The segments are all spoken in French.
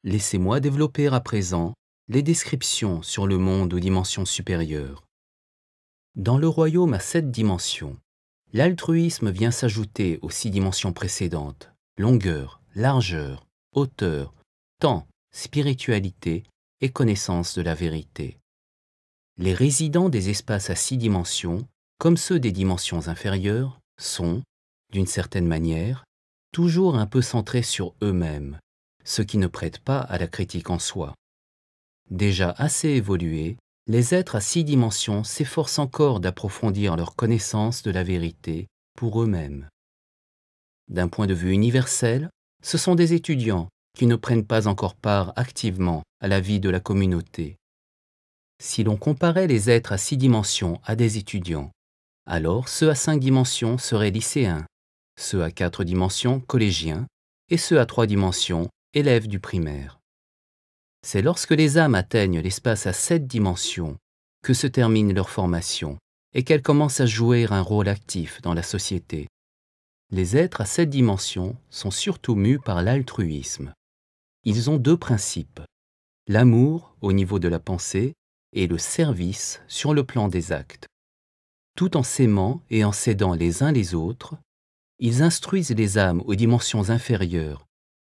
Laissez-moi développer à présent les descriptions sur le monde aux dimensions supérieures. Dans le royaume à 7 dimensions, l'altruisme vient s'ajouter aux 6 dimensions précédentes: longueur, largeur, hauteur, temps, spiritualité et connaissance de la vérité. Les résidents des espaces à 6 dimensions, comme ceux des dimensions inférieures, sont, d'une certaine manière, toujours un peu centrés sur eux-mêmes, ce qui ne prête pas à la critique en soi. Déjà assez évolués, les êtres à 6 dimensions s'efforcent encore d'approfondir leur connaissance de la vérité pour eux-mêmes. D'un point de vue universel, ce sont des étudiants qui ne prennent pas encore part activement à la vie de la communauté. Si l'on comparait les êtres à 6 dimensions à des étudiants, alors ceux à 5 dimensions seraient lycéens, ceux à 4 dimensions collégiens et ceux à 3 dimensions élèves du primaire. C'est lorsque les âmes atteignent l'espace à 7 dimensions que se termine leur formation et qu'elles commencent à jouer un rôle actif dans la société. Les êtres à 7 dimensions sont surtout mus par l'altruisme. Ils ont 2 principes: l'amour au niveau de la pensée et le service sur le plan des actes. Tout en s'aimant et en s'aidant les uns les autres, ils instruisent les âmes aux dimensions inférieures,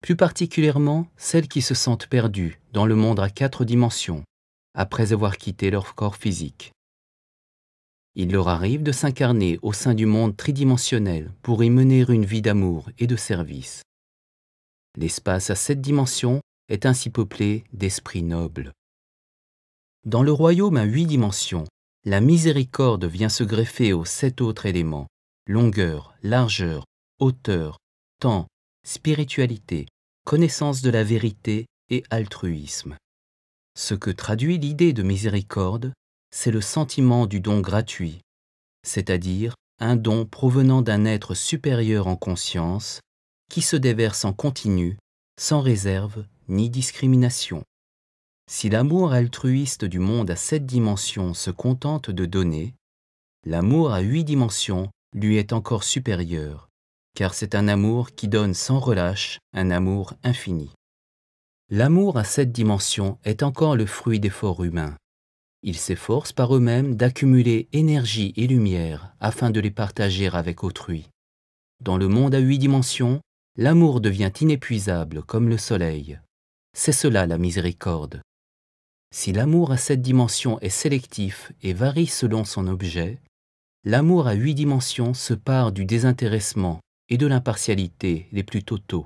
plus particulièrement celles qui se sentent perdues dans le monde à 4 dimensions, après avoir quitté leur corps physique. Il leur arrive de s'incarner au sein du monde tridimensionnel pour y mener une vie d'amour et de service. L'espace à 7 dimensions est ainsi peuplé d'esprits nobles. Dans le royaume à 8 dimensions, la miséricorde vient se greffer aux 7 autres éléments: longueur, largeur, hauteur, temps, spiritualité, connaissance de la vérité et altruisme. Ce que traduit l'idée de miséricorde, c'est le sentiment du don gratuit, c'est-à-dire un don provenant d'un être supérieur en conscience qui se déverse en continu, sans réserve ni discrimination. Si l'amour altruiste du monde à 7 dimensions se contente de donner, l'amour à 8 dimensions lui est encore supérieur, car c'est un amour qui donne sans relâche, un amour infini. L'amour à 7 dimensions est encore le fruit d'efforts humains. Ils s'efforcent par eux-mêmes d'accumuler énergie et lumière afin de les partager avec autrui. Dans le monde à 8 dimensions, l'amour devient inépuisable comme le soleil. C'est cela la miséricorde. Si l'amour à 7 dimensions est sélectif et varie selon son objet, l'amour à 8 dimensions se pare du désintéressement et de l'impartialité les plus totaux.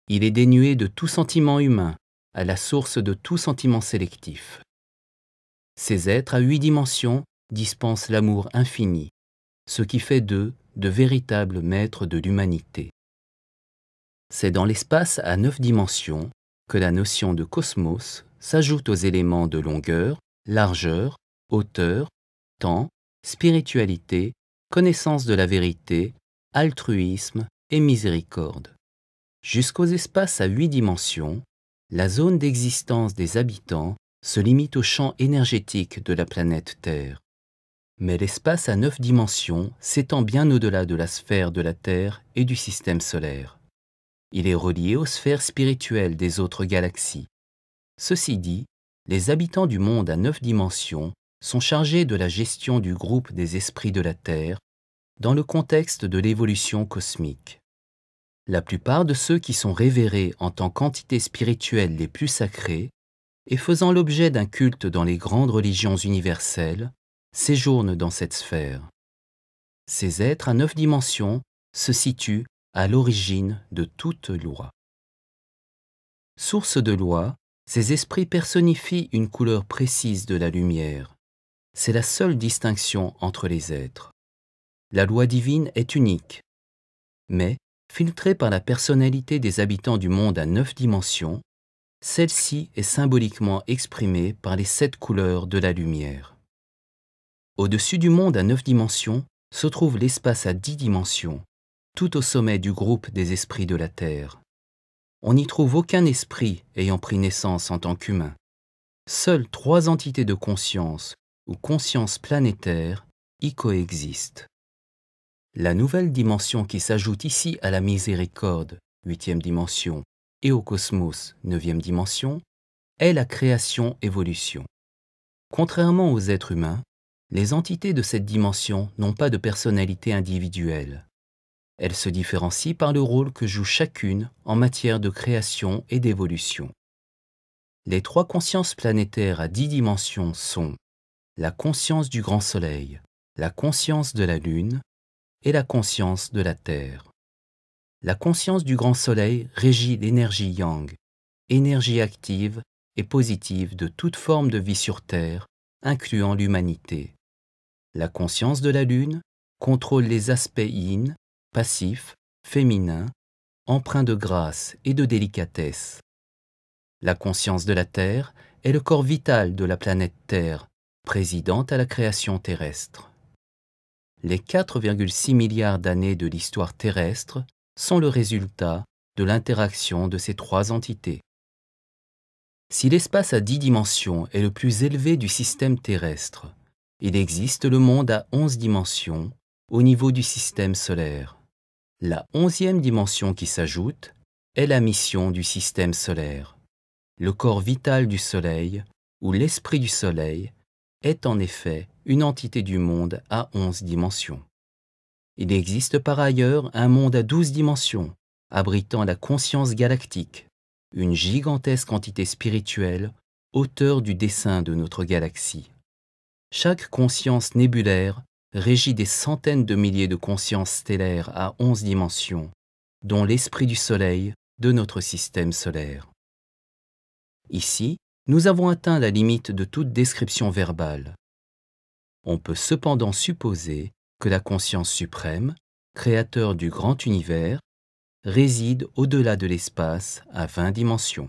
Il est dénué de tout sentiment humain, à la source de tout sentiment sélectif. Ces êtres à 8 dimensions dispensent l'amour infini, ce qui fait d'eux de véritables maîtres de l'humanité. C'est dans l'espace à 9 dimensions que la notion de cosmos s'ajoute aux éléments de longueur, largeur, hauteur, temps, spiritualité, connaissance de la vérité, altruisme et miséricorde. Jusqu'aux espaces à 8 dimensions, la zone d'existence des habitants se limite au champ énergétique de la planète Terre. Mais l'espace à 9 dimensions s'étend bien au-delà de la sphère de la Terre et du système solaire. Il est relié aux sphères spirituelles des autres galaxies. Ceci dit, les habitants du monde à 9 dimensions sont chargés de la gestion du groupe des esprits de la Terre dans le contexte de l'évolution cosmique. La plupart de ceux qui sont révérés en tant qu'entités spirituelles les plus sacrées et faisant l'objet d'un culte dans les grandes religions universelles séjournent dans cette sphère. Ces êtres à 9 dimensions se situent à l'origine de toute loi. Source de loi, ces esprits personnifient une couleur précise de la lumière. C'est la seule distinction entre les êtres. La loi divine est unique, mais, filtrée par la personnalité des habitants du monde à 9 dimensions, celle-ci est symboliquement exprimée par les 7 couleurs de la lumière. Au-dessus du monde à 9 dimensions se trouve l'espace à 10 dimensions, tout au sommet du groupe des esprits de la Terre. On n'y trouve aucun esprit ayant pris naissance en tant qu'humain. Seules 3 entités de conscience ou conscience planétaire y coexistent. La nouvelle dimension qui s'ajoute ici à la miséricorde, 8e dimension, et au cosmos, 9e dimension, est la création-évolution. Contrairement aux êtres humains, les entités de cette dimension n'ont pas de personnalité individuelle. Elles se différencient par le rôle que joue chacune en matière de création et d'évolution. Les 3 consciences planétaires à 10 dimensions sont la conscience du grand soleil, la conscience de la lune et la conscience de la terre. La conscience du grand soleil régit l'énergie yang, énergie active et positive de toute forme de vie sur Terre, incluant l'humanité. La conscience de la lune contrôle les aspects yin, passifs, féminins, empreints de grâce et de délicatesse. La conscience de la Terre est le corps vital de la planète Terre, présidente à la création terrestre. Les 4,6 milliards d'années de l'histoire terrestre sont le résultat de l'interaction de ces 3 entités. Si l'espace à 10 dimensions est le plus élevé du système terrestre, il existe le monde à 11 dimensions au niveau du système solaire. La 11e dimension qui s'ajoute est la mission du système solaire. Le corps vital du Soleil, ou l'esprit du Soleil, est en effet une entité du monde à 11 dimensions. Il existe par ailleurs un monde à 12 dimensions, abritant la conscience galactique, une gigantesque entité spirituelle, auteur du dessin de notre galaxie. Chaque conscience nébulaire régit des centaines de milliers de consciences stellaires à 11 dimensions, dont l'esprit du Soleil de notre système solaire. Ici, nous avons atteint la limite de toute description verbale. On peut cependant supposer que la conscience suprême, créateur du grand univers, réside au-delà de l'espace à 20 dimensions.